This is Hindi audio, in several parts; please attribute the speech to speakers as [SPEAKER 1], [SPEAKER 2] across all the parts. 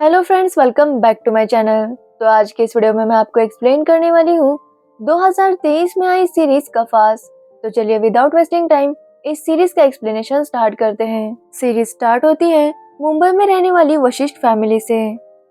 [SPEAKER 1] Hello friends, welcome back to my channel. तो आज के इस वीडियो में मैं आपको एक्सप्लेन करने वाली हूँ 2023 में आई सीरीज कफास। तो चलिए विदाउट वेस्टिंग टाइम इस सीरीज का एक्सप्लेनेशन स्टार्ट करते हैं। सीरीज स्टार्ट होती है मुंबई में रहने वाली वशिष्ठ फैमिली से।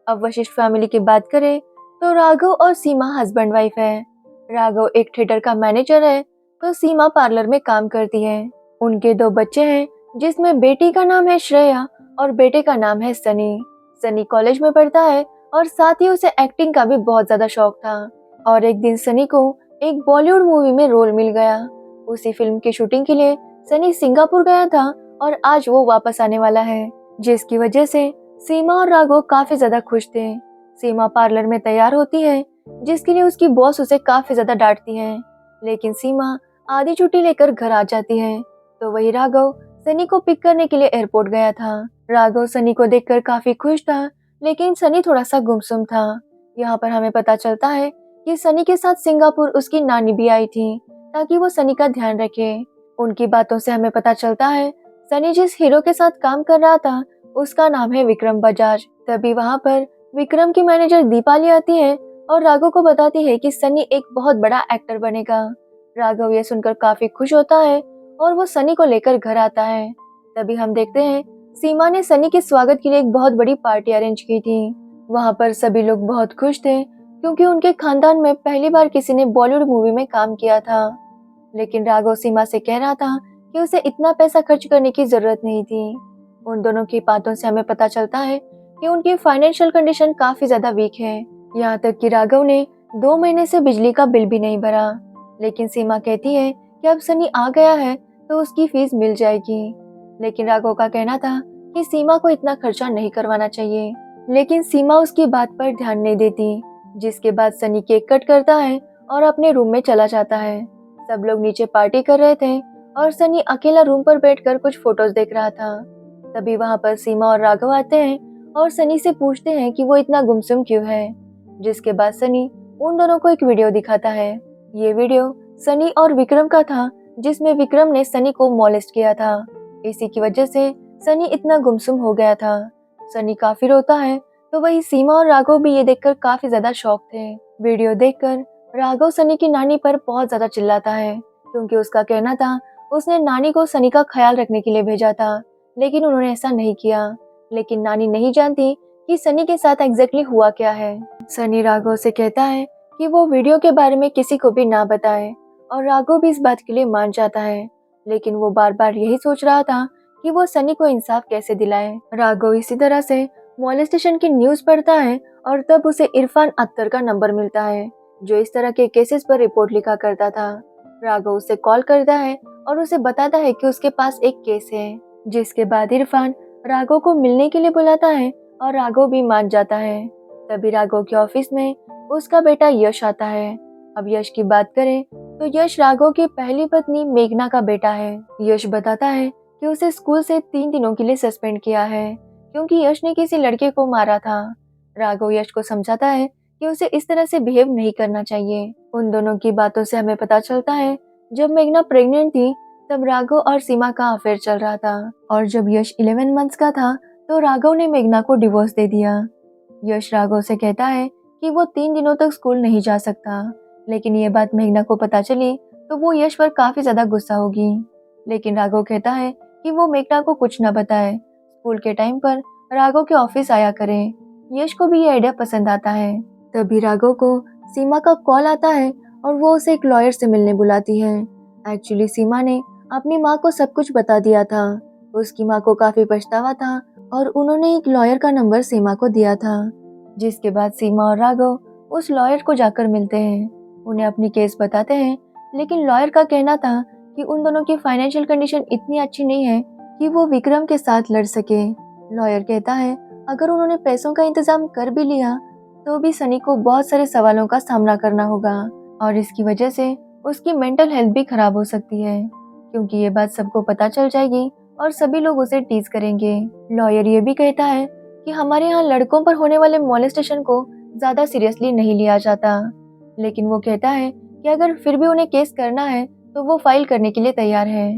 [SPEAKER 1] अब वशिष्ठ फैमिली की बात करें तो राघव और सीमा हस्बैंड वाइफ है। राघव एक थिएटर का मैनेजर है तो सीमा पार्लर में काम करती है। उनके 2 बच्चे हैं जिसमें बेटी का नाम है श्रेया और बेटे का नाम है सनी। सनी कॉलेज में पढ़ता है और साथ ही उसे एक्टिंग का भी बहुत ज्यादा शौक था। और एक दिन सनी को एक बॉलीवुड मूवी में रोल मिल गया। उसी फिल्म की शूटिंग के लिए सनी सिंगापुर गया था और आज वो वापस आने वाला है, जिसकी वजह से सीमा और राघव काफी ज्यादा खुश थे। सीमा पार्लर में तैयार होती है जिसके लिए उसकी बॉस उसे काफी ज्यादा डांटती है, लेकिन सीमा आधी छुट्टी लेकर घर आ जाती है। तो वही राघव सनी को पिक करने के लिए एयरपोर्ट गया था। राघव सनी को देखकर काफी खुश था, लेकिन सनी थोड़ा सा गुमसुम था। यहाँ पर हमें पता चलता है कि सनी के साथ सिंगापुर उसकी नानी भी आई थी ताकि वो सनी का ध्यान रखे। उनकी बातों से हमें पता चलता है सनी जिस हीरो के साथ काम कर रहा था उसका नाम है विक्रम बजाज। तभी वहाँ पर विक्रम की मैनेजर दीपाली आती है और राघव को बताती है कि सनी एक बहुत बड़ा एक्टर बनेगा। राघव ये सुनकर काफी खुश होता है और वो सनी को लेकर घर आता है। तभी हम देखते हैं सीमा ने सनी के स्वागत के लिए एक बहुत बड़ी पार्टी अरेंज की थी। वहाँ पर सभी लोग बहुत खुश थे क्योंकि उनके खानदान में पहली बार किसी ने बॉलीवुड मूवी में काम किया था। लेकिन राघव सीमा से कह रहा था कि उसे इतना पैसा खर्च करने की जरूरत नहीं थी। उन दोनों की बातों से हमें पता चलता है कि उनकी फाइनेंशियल कंडीशन काफी ज्यादा वीक है। यहाँ तक कि राघव ने 2 महीने से बिजली का बिल भी नहीं भरा। लेकिन सीमा कहती है कि अब सनी आ गया है तो उसकी फीस मिल जाएगी। लेकिन राघव का कहना था कि सीमा को इतना खर्चा नहीं करवाना चाहिए, लेकिन सीमा उसकी बात पर ध्यान नहीं देती। जिसके बाद सनी केक कट करता है और अपने रूम में चला जाता है। सब लोग नीचे पार्टी कर रहे थे और सनी अकेला रूम पर बैठकर कुछ फोटोज देख रहा था। तभी वहाँ पर सीमा और राघव आते हैं और सनी से पूछते हैं कि वो इतना गुमसुम क्यों है। जिसके बाद सनी उन दोनों को एक वीडियो दिखाता है। ये वीडियो सनी और विक्रम का था जिसमें विक्रम ने सनी को मॉलेस्ट किया था। इसी की वजह से सनी इतना गुमसुम हो गया था। सनी काफी रोता है तो वही सीमा और राघव भी ये देखकर काफी ज्यादा शॉक थे। वीडियो देखकर राघव सनी की नानी पर बहुत ज्यादा चिल्लाता है क्योंकि उसका कहना था उसने नानी को सनी का ख्याल रखने के लिए भेजा था, लेकिन उन्होंने ऐसा नहीं किया। लेकिन नानी नहीं जानती कि सनी के साथ एग्जैक्टली हुआ क्या है। सनी राघव से कहता है कि वो वीडियो के बारे में किसी को भी ना बताए और राघव भी इस बात के लिए मान जाता है। लेकिन वो बार बार यही सोच रहा था कि वो सनी को इंसाफ कैसे दिलाए। राघव इसी तरह से मॉलेस्टेशन की न्यूज पढ़ता है और तब उसे इरफान अख्तर का नंबर मिलता है जो इस तरह के केसेस पर रिपोर्ट लिखा करता था। राघव उसे कॉल करता है और उसे बताता है कि उसके पास एक केस है। जिसके बाद इरफान राघव को मिलने के लिए बुलाता है और राघव भी मान जाता है। तभी राघव के ऑफिस में उसका बेटा यश आता है। अब यश की बात करें तो यश राघव की पहली पत्नी मेघना का बेटा है। यश बताता है कि उसे स्कूल से 3 दिनों के लिए सस्पेंड किया है क्योंकि यश ने किसी लड़के को मारा था। राघव यश को समझाता है कि उसे इस तरह से बिहेव नहीं करना चाहिए। उन दोनों की बातों से हमें पता चलता है जब मेघना प्रेग्नेंट थी तब राघव और सीमा का अफेयर चल रहा था, और जब यश 11 मंथ्स का था तो राघव ने मेघना को डिवोर्स दे दिया। यश राघव से कहता है कि वो 3 दिनों तक स्कूल नहीं जा सकता, लेकिन ये बात मेघना को पता चली तो वो यश पर काफी ज्यादा गुस्सा होगी। लेकिन राघव कहता है कि वो मेघना को कुछ न बताए, स्कूल के टाइम पर राघव के ऑफिस आया करें। यश को भी ये आइडिया पसंद आता है। तभी राघव को सीमा का कॉल आता है और वो उसे एक लॉयर से मिलने बुलाती है। एक्चुअली सीमा ने अपनी माँ को सब कुछ बता दिया था। उसकी माँ को काफी पछतावा था और उन्होंने एक लॉयर का नंबर सीमा को दिया था। जिसके बाद सीमा और राघव उस लॉयर को जाकर मिलते हैं, उन्हें अपनी केस बताते हैं। लेकिन लॉयर का कहना था कि उन दोनों की फाइनेंशियल कंडीशन इतनी अच्छी नहीं है कि वो विक्रम के साथ लड़ सके। लॉयर कहता है अगर उन्होंने पैसों का इंतजाम कर भी लिया तो भी सनी को बहुत सारे सवालों का सामना करना होगा और इसकी वजह से उसकी मेंटल हेल्थ भी खराब हो सकती है क्योंकि ये बात सबको पता चल जाएगी और सभी लोग उसे टीज करेंगे। लॉयर ये भी कहता है कि हमारे यहाँ लड़कों पर होने वाले मॉलेस्टेशन को ज्यादा सीरियसली नहीं लिया जाता, लेकिन वो कहता है कि अगर फिर भी उन्हें केस करना है तो वो फाइल करने के लिए तैयार है।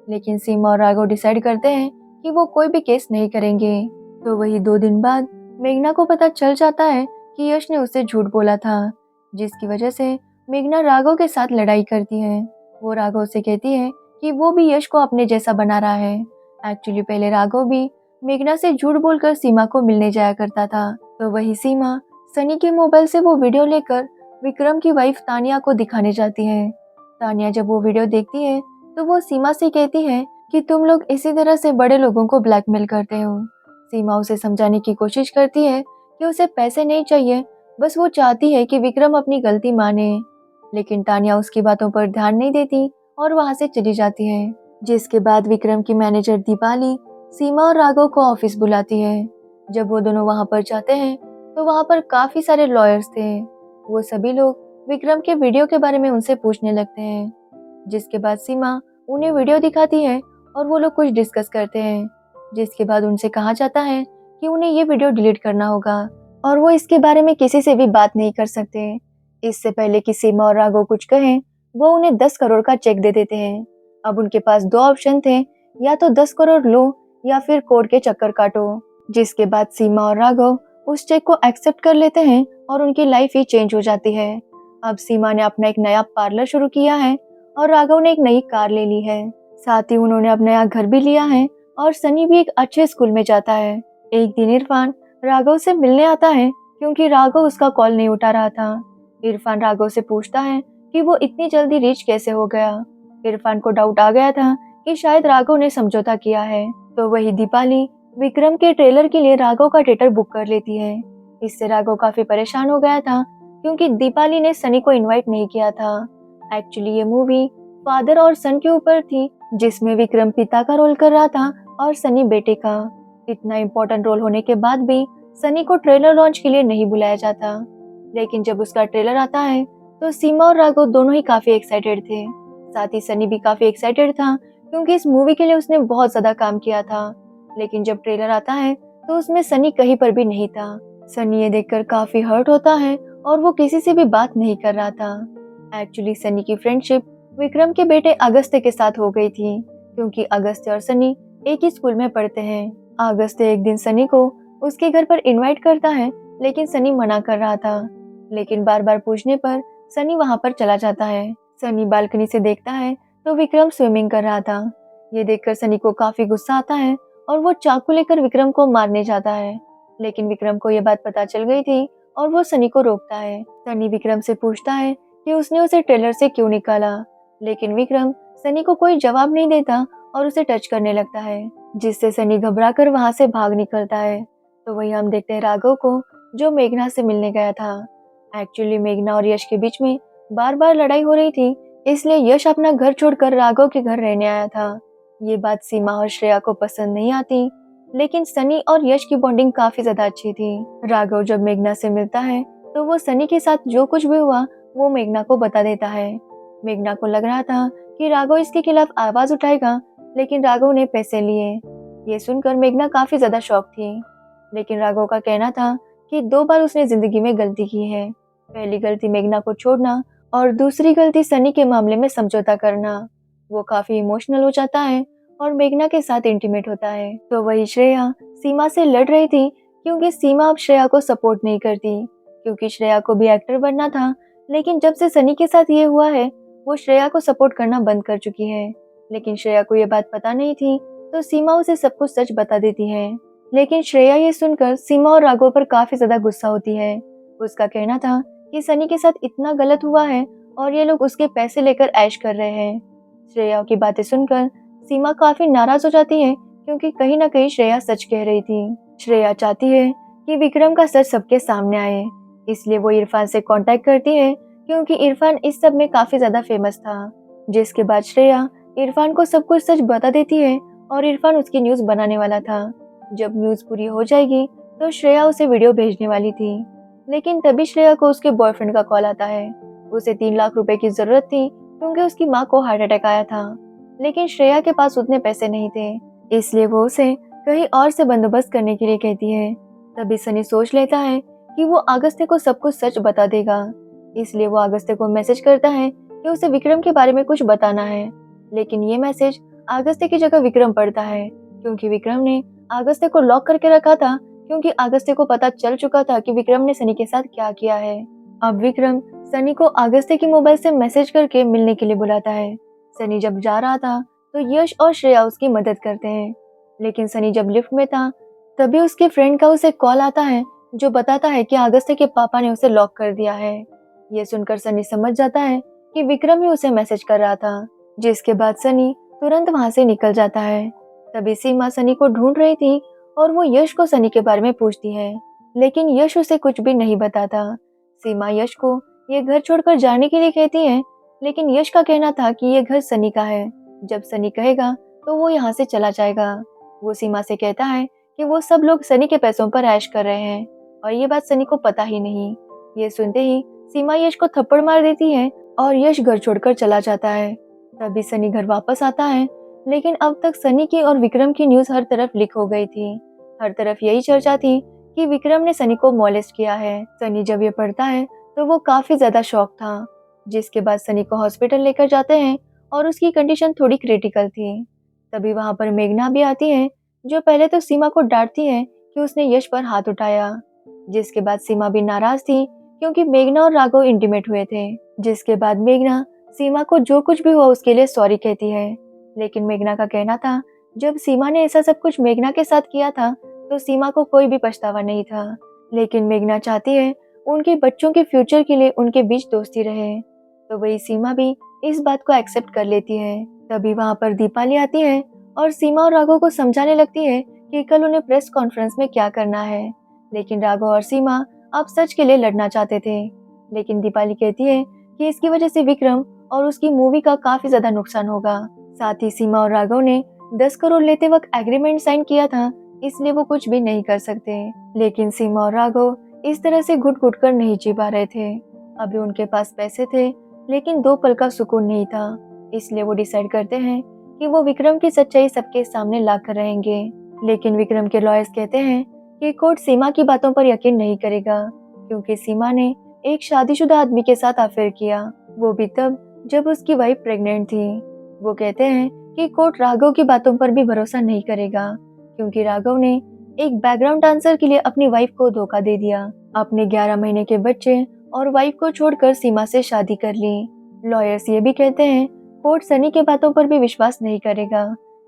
[SPEAKER 1] लेकिन सीमा और राघव डिसाइड करते हैं कि वो कोई भी केस नहीं करेंगे। तो वही 2 दिन बाद मेघना को पता चल जाता है कि यश ने उससे झूठ बोला था, जिसकी वजह से मेघना राघव के साथ लड़ाई करती है। वो राघव से कहती है कि वो भी यश को अपने जैसा बना रहा है। एक्चुअली पहले राघव भी मेघना से झूठ बोलकर सीमा को मिलने जाया करता था। तो वही सीमा सनी के मोबाइल से वो वीडियो लेकर विक्रम की वाइफ तानिया को दिखाने जाती है। तानिया जब वो वीडियो देखती है तो वो सीमा से कहती है कि तुम लोग इसी तरह से बड़े लोगों को ब्लैकमेल करते हो। सीमा उसे समझाने की कोशिश करती है कि उसे पैसे नहीं चाहिए, बस वो चाहती है कि विक्रम अपनी गलती माने। लेकिन तानिया उसकी बातों पर ध्यान नहीं देती और वहां से चली जाती है। जिसके बाद विक्रम की मैनेजर दीपाली सीमा और राघव को ऑफिस बुलाती है। जब वो दोनों वहां पर जाते हैं तो वहां पर काफी सारे लॉयर्स थे। वो सभी लोग विक्रम के वीडियो के बारे में उनसे पूछने लगते हैं। जिसके बाद सीमा उन्हें वीडियो दिखाती है और वो लोग कुछ डिस्कस करते हैं। जिसके बाद उनसे कहा जाता है कि उन्हें ये वीडियो डिलीट करना होगा और वो इसके बारे में किसी से भी बात नहीं कर सकते। इससे पहले कि सीमा और राघव कुछ कहें, वो उन्हें 10 करोड़ का चेक दे देते हैं। अब उनके पास दो ऑप्शन थे, या तो 10 करोड़ लो या फिर कोर्ट के चक्कर काटो। जिसके बाद सीमा और राघव उस चेक को एक्सेप्ट कर लेते हैं और उनकी लाइफ ही चेंज हो जाती है। अब सीमा ने अपना एक नया पार्लर शुरू किया है और राघव ने एक नई कार ले ली है। साथ ही उन्होंने अपना नया घर भी लिया है और सनी भी एक अच्छे स्कूल में जाता है। एक दिन इरफान राघव से मिलने आता है क्योंकि राघव उसका कॉल नहीं उठा रहा था। इरफान राघव से पूछता है कि वो इतनी जल्दी रीच कैसे हो गया। इरफान को डाउट आ गया था कि शायद राघव ने समझौता किया है। तो वही दीपाली विक्रम के ट्रेलर के लिए राघव का थिएटर बुक कर लेती है। इससे राघव काफी परेशान हो गया था क्योंकि दीपाली ने सनी को इनवाइट नहीं किया था। एक्चुअली ये मूवी फादर और सन के ऊपर थी, जिसमें विक्रम पिता का रोल कर रहा था और सनी बेटे का। इतना इम्पोर्टेंट रोल होने के बाद भी सनी को ट्रेलर लॉन्च के लिए नहीं बुलाया जाता। लेकिन जब उसका ट्रेलर आता है तो सीमा और राघव दोनों ही काफी एक्साइटेड थे। साथ ही सनी भी काफी एक्साइटेड था क्योंकि इस मूवी के लिए उसने बहुत ज्यादा काम किया था। लेकिन जब ट्रेलर आता है तो उसमें सनी कहीं पर भी नहीं था। सनी ये देखकर काफी हर्ट होता है और वो किसी से भी बात नहीं कर रहा था। एक्चुअली सनी की फ्रेंडशिप विक्रम के बेटे अगस्त्य के साथ हो गई थी क्योंकि अगस्त्य और सनी एक ही स्कूल में पढ़ते हैं। अगस्त्य एक दिन सनी को उसके घर पर इनवाइट करता है, लेकिन सनी मना कर रहा था। लेकिन बार बार पूछने पर सनी वहां पर चला जाता है। सनी बालकनी से देखता है तो विक्रम स्विमिंग कर रहा था। ये देखकर सनी को काफी गुस्सा आता है और वो चाकू लेकर विक्रम को मारने जाता है। लेकिन विक्रम को ये बात पता चल गई थी और वो सनी को रोकता है। सनी विक्रम से पूछता है कि उसने उसे ट्रेलर से क्यों निकाला, लेकिन विक्रम सनी को कोई जवाब नहीं देता और उसे टच करने लगता है, जिससे सनी घबराकर वहां से भाग निकलता है। तो वही हम देखते हैं राघव को, जो मेघना से मिलने गया था। एक्चुअली मेघना और यश के बीच में बार बार लड़ाई हो रही थी, इसलिए यश अपना घर छोड़कर राघव के घर रहने आया था। ये बात सीमा और श्रेया को पसंद नहीं आती, लेकिन सनी और यश की बॉन्डिंग काफी ज्यादा अच्छी थी। राघव जब मेघना से मिलता है तो वो सनी के साथ जो कुछ भी हुआ वो मेघना को बता देता है। मेघना को लग रहा था कि राघव इसके खिलाफ आवाज उठाएगा, लेकिन राघव ने पैसे लिए। ये सुनकर मेघना काफी ज्यादा शॉक थी। लेकिन राघव का कहना था कि 2 बार उसने जिंदगी में गलती की है। पहली गलती मेघना को छोड़ना और दूसरी गलती सनी के मामले में समझौता करना। वो काफी इमोशनल हो जाता है और मेघना के साथ इंटीमेट होता है। तो वही श्रेया सीमा से लड़ रही थी क्योंकि सीमा अब श्रेया को सपोर्ट नहीं करती, क्योंकि श्रेया को भी एक्टर बनना था। लेकिन जब से सनी के साथ ये हुआ है वो श्रेया को सपोर्ट करना बंद कर चुकी है। लेकिन श्रेया को ये बात पता नहीं थी, तो सीमा उसे सब कुछ सच बता देती है। लेकिन श्रेया ये सुनकर सीमा और राघव पर काफी ज्यादा गुस्सा होती है। उसका कहना था कि सनी के साथ इतना गलत हुआ है और ये लोग उसके पैसे लेकर ऐश कर रहे हैं। श्रेया की बातें सुनकर सीमा काफी नाराज हो जाती है क्योंकि कहीं ना कहीं श्रेया सच कह रही थी। श्रेया चाहती है कि विक्रम का सच सबके सामने आए, इसलिए वो इरफान से कांटेक्ट करती है क्योंकि इरफान इस सब में काफी ज्यादा फेमस था। जिसके बाद श्रेया इरफान को सब कुछ सच बता देती है और इरफान उसकी न्यूज बनाने वाला था। जब न्यूज पूरी हो जाएगी तो श्रेया उसे वीडियो भेजने वाली थी, लेकिन तभी श्रेया को उसके बॉयफ्रेंड का कॉल आता है। उसे 3 लाख रुपए की जरूरत थी क्योंकि उसकी माँ को हार्ट अटैक आया था, लेकिन श्रेया के पास उतने पैसे नहीं थे, इसलिए वो उसे कहीं और से बंदोबस्त करने के लिए कहती है। तभी सनी सोच लेता है कि वो अगस्त्य को सब कुछ सच बता देगा, इसलिए वो अगस्त्य को मैसेज करता है कि उसे विक्रम के बारे में कुछ बताना है। लेकिन ये मैसेज अगस्त्य की जगह विक्रम पढ़ता है क्योंकि विक्रम ने अगस्त्य को लॉक करके रखा था क्योंकि अगस्त्य को पता चल चुका था कि विक्रम ने सनी के साथ क्या किया है। अब विक्रम सनी को अगस्त्य की मोबाइल से मैसेज करके मिलने के लिए बुलाता है। सनी जब जा रहा था तो यश और श्रेया उसकी मदद करते हैं, लेकिन सनी जब लिफ्ट में था तभी उसके फ्रेंड का उसे कॉल आता है जो बताता है कि अगस्त्य के पापा ने उसे लॉक कर दिया है। ये सुनकर सनी समझ जाता है कि विक्रम ही उसे मैसेज कर रहा था, जिसके बाद सनी तुरंत वहां से निकल जाता है। तभी सीमा सनी को ढूंढ रही थी और वो यश को सनी के बारे में पूछती है, लेकिन यश उसे कुछ भी नहीं बताता। सीमा यश को ये घर छोड़कर जाने के लिए कहती है, लेकिन यश का कहना था कि ये घर सनी का है, जब सनी कहेगा तो वो यहाँ से चला जाएगा। वो सीमा से कहता है कि वो सब लोग सनी के पैसों पर ऐश कर रहे हैं और ये बात सनी को पता ही नहीं। ये सुनते ही सीमा यश को थप्पड़ मार देती है और यश घर छोड़कर चला जाता है। तभी सनी घर वापस आता है, लेकिन अब तक सनी की और विक्रम की न्यूज हर तरफ लीक हो गई थी। हर तरफ यही चर्चा थी कि विक्रम ने सनी को मॉलेस्ट किया है। सनी जब ये पढ़ता है तो वो काफी ज्यादा शॉक था, जिसके बाद सनी को हॉस्पिटल लेकर जाते हैं और उसकी कंडीशन थोड़ी क्रिटिकल थी। तभी वहां पर मेघना भी आती है, जो पहले तो सीमा को डांटती है कि उसने यश पर हाथ उठाया, जिसके बाद सीमा भी नाराज थी क्योंकि मेघना और राघव इंटीमेट हुए थे। जिसके बाद मेघना सीमा को जो कुछ भी हुआ उसके लिए सॉरी कहती है, लेकिन मेघना का कहना था जब सीमा ने ऐसा सब कुछ मेघना के साथ किया था तो सीमा को कोई भी पछतावा नहीं था, लेकिन मेघना चाहती है उनके बच्चों के फ्यूचर के लिए उनके बीच दोस्ती रहे। तो वही सीमा भी इस बात को एक्सेप्ट कर लेती है। तभी वहां पर दीपाली आती है और सीमा और राघव को समझाने लगती है कि कल उन्हें प्रेस कॉन्फ्रेंस में क्या करना है, लेकिन राघव और सीमा अब सच के लिए लड़ना चाहते थे। लेकिन दीपाली कहती है कि इसकी वजह से विक्रम और उसकी मूवी का काफी ज्यादा नुकसान होगा। साथ ही सीमा और राघव ने 10 करोड़ लेते वक्त एग्रीमेंट साइन किया था, इसलिए वो कुछ भी नहीं कर सकते। लेकिन सीमा और राघव इस तरह से घुट घुट कर नहीं जी पा रहे थे। अभी उनके पास पैसे थे, लेकिन 2 पल का सुकून नहीं था, इसलिए वो डिसाइड करते हैं कि वो विक्रम की सच्चाई सबके सामने लाकर रहेंगे। लेकिन विक्रम के लॉयर्स कहते हैं कि कोर्ट सीमा की बातों पर यकीन नहीं करेगा, क्योंकि सीमा ने एक शादीशुदा आदमी के साथ अफेयर किया, वो भी तब जब उसकी वाइफ प्रेग्नेंट थी। वो कहते हैं कि कोर्ट राघव की बातों पर भी भरोसा नहीं करेगा, क्योंकि राघव ने एक बैकग्राउंड डांसर के लिए अपनी वाइफ को धोखा दे दिया, अपने 11 महीने के बच्चे और वाइफ को छोड़कर सीमा से शादी कर ली। लॉयर्स ये भी कहते हैं कोर्ट सनी के बातों पर भी विश्वास नहीं करेगा,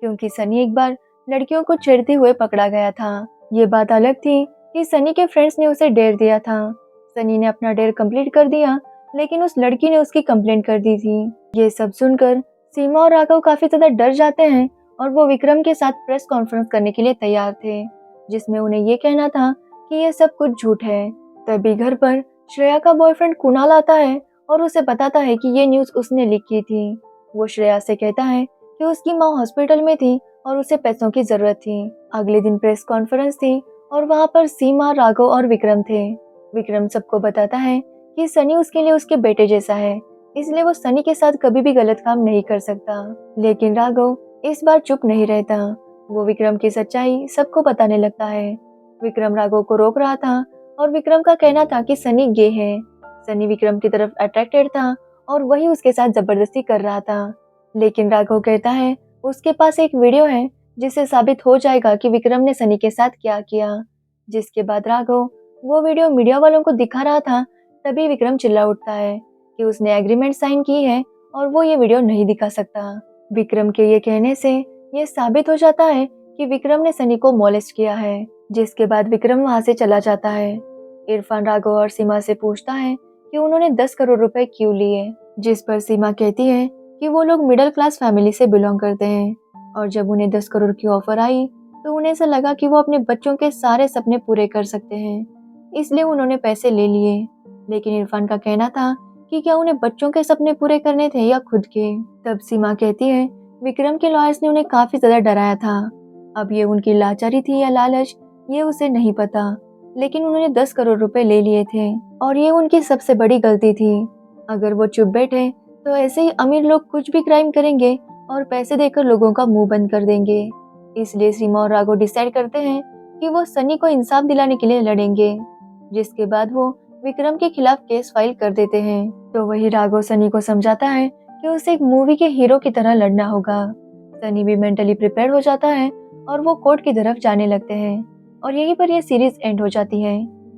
[SPEAKER 1] क्योंकि सनी एक बार लड़कियों को छेड़ते हुए पकड़ा गया था। ये बात अलग थी कि सनी के फ्रेंड्स ने उसे डेर दिया था। सनी ने अपना डेर कंप्लीट कर दिया, लेकिन उस लड़की ने उसकी कंप्लेंट कर दी थी। ये सब सुनकर सीमा और राघव काफी ज्यादा डर जाते हैं और वो विक्रम के साथ प्रेस कॉन्फ्रेंस करने के लिए तैयार थे, जिसमें उन्हें ये कहना था कि ये सब कुछ झूठ है। तभी घर पर श्रेया का बॉयफ्रेंड कुणाल आता है और उसे बताता है कि ये न्यूज उसने लीक की थी। वो श्रेया से कहता है कि उसकी माँ हॉस्पिटल में थी और उसे पैसों की जरूरत थी। अगले दिन प्रेस कॉन्फ्रेंस थी और वहाँ पर सीमा, राघव और विक्रम थे। विक्रम सबको बताता है कि सनी उसके लिए उसके बेटे जैसा है, इसलिए वो सनी के साथ कभी भी गलत काम नहीं कर सकता। लेकिन राघव इस बार चुप नहीं रहता, वो विक्रम की सच्चाई सबको बताने लगता है। विक्रम राघव को रोक रहा था और विक्रम का कहना था कि सनी गे है। सनी विक्रम की तरफ अट्रैक्टेड था और वही उसके साथ जबरदस्ती कर रहा था, लेकिन राघव कहता है उसके पास एक वीडियो है जिससे साबित हो जाएगा कि विक्रम ने सनी के साथ क्या किया। जिसके बाद राघव वो वीडियो मीडिया वालों को दिखा रहा था, तभी विक्रम चिल्ला उठता है कि उसने एग्रीमेंट साइन की है और वो ये वीडियो नहीं दिखा सकता। विक्रम के ये कहने से ये साबित हो जाता है कि विक्रम ने सनी को मॉलेस्ट किया है। जिसके बाद विक्रम वहां से चला जाता है। इरफान राघव और सीमा से पूछता है कि उन्होंने 10 करोड़ रुपए क्यों लिए, जिस पर सीमा कहती है कि वो लोग मिडिल क्लास फैमिली से बिलोंग करते हैं और जब उन्हें 10 करोड़ की ऑफर आई तो उन्हें ऐसा लगा कि वो अपने बच्चों के सारे सपने पूरे कर सकते हैं, इसलिए उन्होंने पैसे ले लिए। लेकिन इरफान का कहना था कि क्या उन्हें बच्चों के सपने पूरे करने थे या खुद के। तब सीमा कहती है विक्रम के लॉयर्स ने उन्हें काफी ज्यादा डराया था। अब ये उनकी लाचारी थी या लालच, ये उसे नहीं पता, लेकिन उन्होंने 10 करोड़ रुपए ले लिए थे और ये उनकी सबसे बड़ी गलती थी। अगर वो चुप बैठे तो ऐसे ही अमीर लोग कुछ भी क्राइम करेंगे और पैसे देकर लोगों का मुंह बंद कर देंगे। इसलिए सीमा और राघव डिसाइड करते हैं कि वो सनी को इंसाफ दिलाने के लिए लड़ेंगे, जिसके बाद वो विक्रम के खिलाफ केस फाइल कर देते हैं। तो वही राघव सनी को समझाता है कि उसे एक मूवी के हीरो की तरह लड़ना होगा। सनी भी मेंटली प्रिपेयर हो जाता है और वो कोर्ट की तरफ जाने लगते हैं। और यहीं पर यह सीरीज एंड हो जाती है।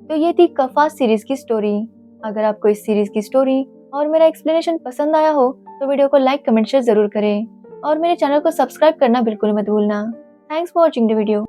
[SPEAKER 1] तो ये थी कफास सीरीज की स्टोरी। अगर आपको इस सीरीज की स्टोरी और मेरा एक्सप्लेनेशन पसंद आया हो तो वीडियो को लाइक कमेंट शेयर जरूर करें और मेरे चैनल को सब्सक्राइब करना बिल्कुल मत भूलना। Thanks for watching the video.